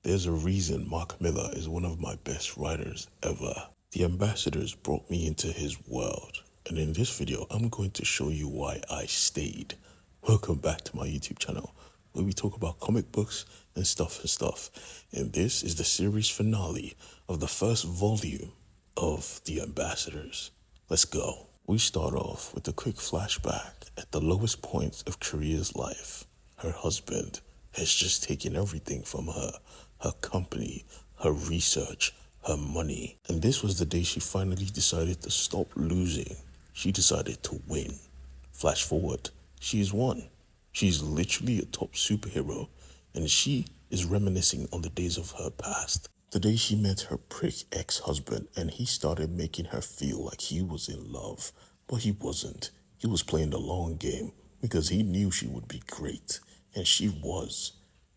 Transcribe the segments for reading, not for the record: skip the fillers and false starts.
There's a reason Mark Millar is one of my best writers ever. The ambassadors brought me into his world, and in this video, I'm going to show you why I stayed. Welcome back to my YouTube channel, where we talk about comic books and stuff. And this is the series finale of the first volume of The Ambassadors. Let's go. We start off with a quick flashback at the lowest point of Korea's life. Her husband has just taken everything from her company, her research, her money. And this was the day she finally decided to stop losing. She decided to win. Flash forward, she's won. She's literally a top superhero, and she is reminiscing on the days of her past. The day she met her prick ex-husband, and he started making her feel like he was in love. But he wasn't. He was playing the long game because he knew she would be great, and she was.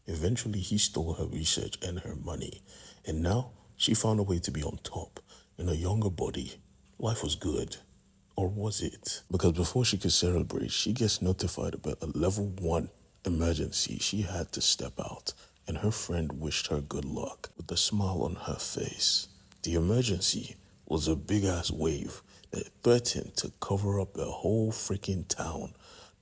Eventually, he stole her research and her money, and now she found a way to be on top in a younger body. Life was good. Or was it? Because before she could celebrate, she gets notified about a level 1 emergency. She had to step out, and her friend wished her good luck with a smile on her face. The emergency was a big-ass wave that threatened to cover up a whole freaking town.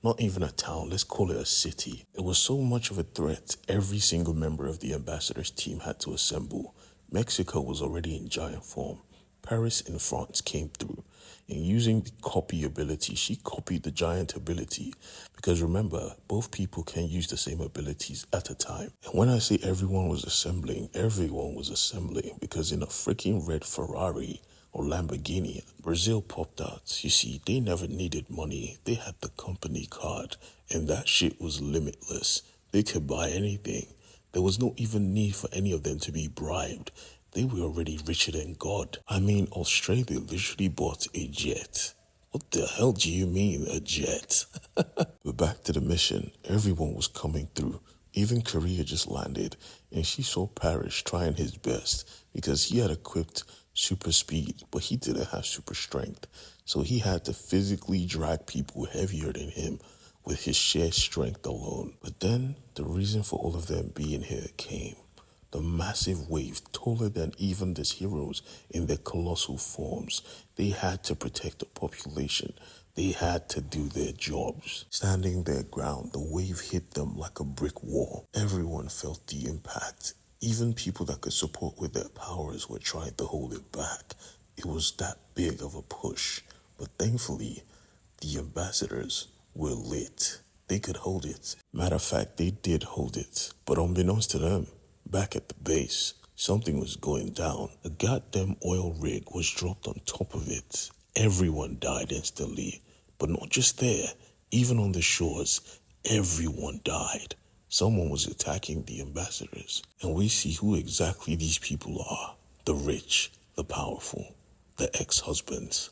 Not even a town, let's call it a city. It was so much of a threat, every single member of the ambassadors team had to assemble. Mexico was already in giant form. Paris and France came through, and using the copy ability, she copied the giant ability, because remember, both people can use the same abilities at a time. And when I say everyone was assembling because in a freaking red Ferrari or Lamborghini, Brazil popped out. You see, they never needed money. They had the company card, and that shit was limitless. They could buy anything. There was no even need for any of them to be bribed. They were already richer than God. I mean, Australia literally bought a jet. What the hell do you mean, a jet? But back to the mission. Everyone was coming through. Even Korea just landed, and she saw Paris trying his best because he had equipped super speed, but he didn't have super strength. So he had to physically drag people heavier than him with his sheer strength alone. But then the reason for all of them being here came. The massive wave, taller than even these heroes in their colossal forms. They had to protect the population. They had to do their jobs. Standing their ground, the wave hit them like a brick wall. Everyone felt the impact. Even people that could support with their powers were trying to hold it back. It was that big of a push. But thankfully, the ambassadors were lit. They could hold it. Matter of fact, they did hold it. But unbeknownst to them, back at the base, something was going down. A goddamn oil rig was dropped on top of it. Everyone died instantly. But not just there, even on the shores, everyone died. Someone was attacking the ambassadors. And we see who exactly these people are. The rich, the powerful, the ex-husbands.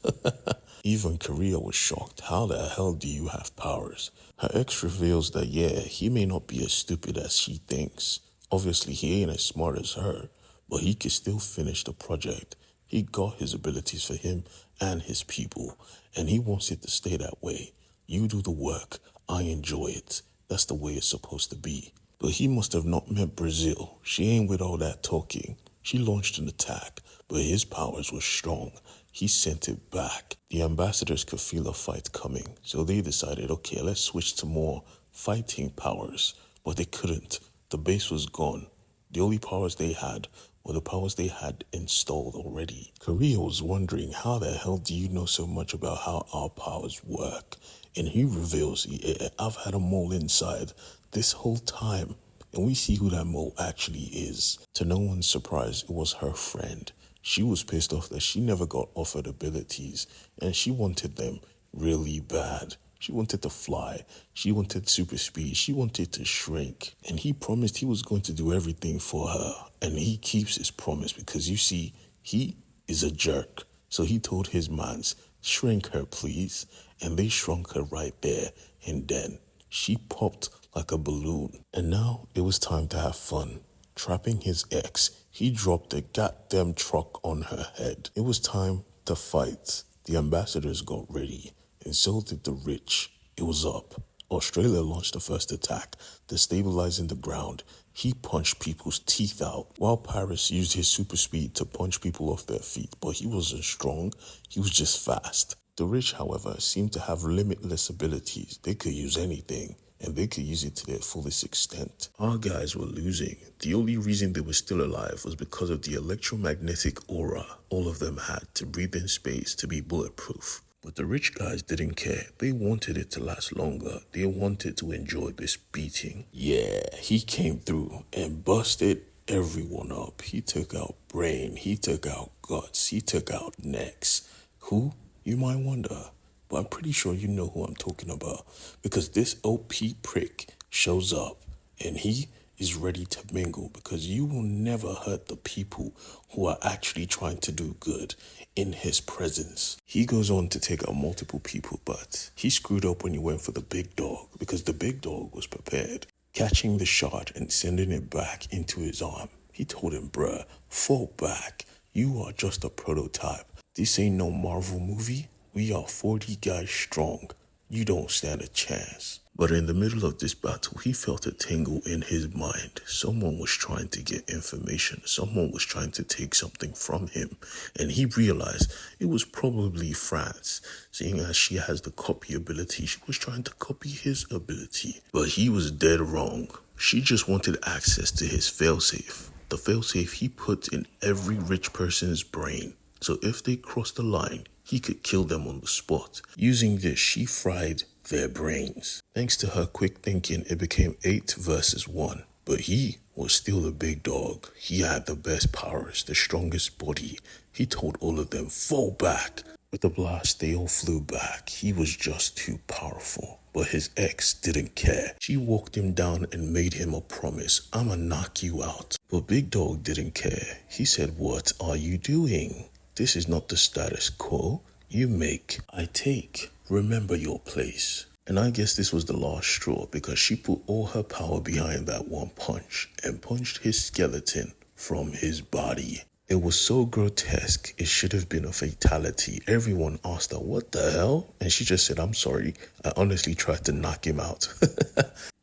Even Korea was shocked. How the hell do you have powers? Her ex reveals that, yeah, he may not be as stupid as she thinks. Obviously, he ain't as smart as her, but he could still finish the project. He got his abilities for him and his people, and he wants it to stay that way. You do the work, I enjoy it. That's the way it's supposed to be. But he must have not met Brazil. She ain't with all that talking. She launched an attack, but his powers were strong. He sent it back. The ambassadors could feel a fight coming, so they decided, okay, let's switch to more fighting powers. But they couldn't. The base was gone. The only powers they had were the powers they had installed already. Korea was wondering, how the hell do you know so much about how our powers work? And he reveals, yeah, I've had a mole inside this whole time. And we see who that mole actually is. To no one's surprise, it was her friend. She was pissed off that she never got offered abilities, and she wanted them really bad. She wanted to fly. She wanted super speed. She wanted to shrink. And he promised he was going to do everything for her. And he keeps his promise because, you see, he is a jerk. So he told his mans, shrink her, please. And they shrunk her right there. And then she popped like a balloon. And now it was time to have fun. Trapping his ex, he dropped a goddamn truck on her head. It was time to fight. The ambassadors got ready, and so did the rich. It was up. Australia launched the first attack, destabilizing the ground, He punched people's teeth out, while Paris used his super speed to punch people off their feet, but he wasn't strong, he was just fast. The rich, however, seemed to have limitless abilities. They could use anything, and they could use it to their fullest extent. Our guys were losing. The only reason they were still alive was because of the electromagnetic aura all of them had to breathe in space to be bulletproof. But the rich guys didn't care. They wanted it to last longer. They wanted to enjoy this beating. Yeah, he came through and busted everyone up. He took out brain, he took out guts, he took out necks. Who? You might wonder. But I'm pretty sure you know who I'm talking about. Because this OP prick shows up and he is ready to mingle, because you will never hurt the people who are actually trying to do good in his presence. He goes on to take out multiple people, but he screwed up when he went for the big dog, because the big dog was prepared, catching the shot and sending it back into his arm. He told him, bruh, fall back. You are just a prototype. This ain't no Marvel movie. We are 40 guys strong. You don't stand a chance. But in the middle of this battle, he felt a tingle in his mind. Someone was trying to get information. Someone was trying to take something from him. And he realized it was probably France. Seeing as she has the copy ability, she was trying to copy his ability. But he was dead wrong. She just wanted access to his failsafe. The failsafe he put in every rich person's brain. So if they crossed the line, he could kill them on the spot. Using this, she fried their brains. Thanks to her quick thinking, it became 8 versus 1. But he was still the big dog. He had the best powers, the strongest body. He told all of them, fall back. With the blast, they all flew back. He was just too powerful. But his ex didn't care. She walked him down and made him a promise. I'ma knock you out. But Big Dog didn't care. He said, what are you doing? This is not the status quo. You make, I take. Remember your place. And I guess this was the last straw, because she put all her power behind that one punch and punched his skeleton from his body. It was so grotesque, it should have been a fatality. Everyone asked her, what the hell? And she just said, I'm sorry. I honestly tried to knock him out.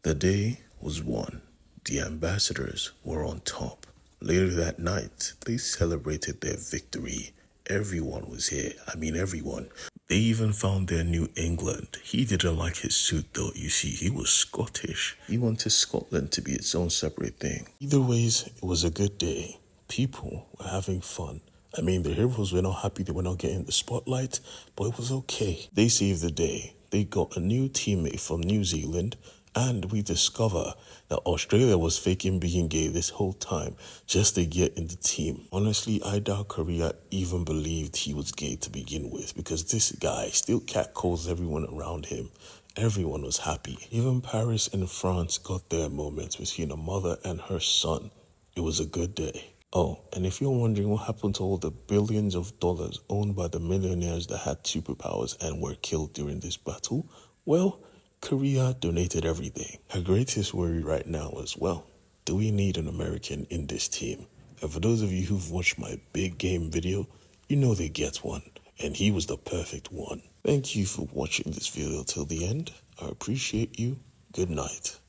The day was won. The ambassadors were on top. Later that night, they celebrated their victory. Everyone was here. I mean, everyone. They even found their New England. He didn't like his suit though. You see, he was Scottish. He wanted Scotland to be its own separate thing. Either ways, it was a good day. People were having fun. I mean, the heroes were not happy they were not getting the spotlight, but it was okay. They saved the day. They got a new teammate from New Zealand, and we discover that Australia was faking being gay this whole time just to get in the team. Honestly, I doubt Korea even believed he was gay to begin with, because this guy still catcalls everyone around him. Everyone was happy. Even Paris and France got their moments between a mother and her son. It was a good day. Oh, and if you're wondering what happened to all the billions of dollars owned by the millionaires that had superpowers and were killed during this battle, well, Korea donated everything. Her greatest worry right now is, well, do we need an American in this team? And for those of you who've watched my big game video, you know they get one. And he was the perfect one. Thank you for watching this video till the end. I appreciate you. Good night.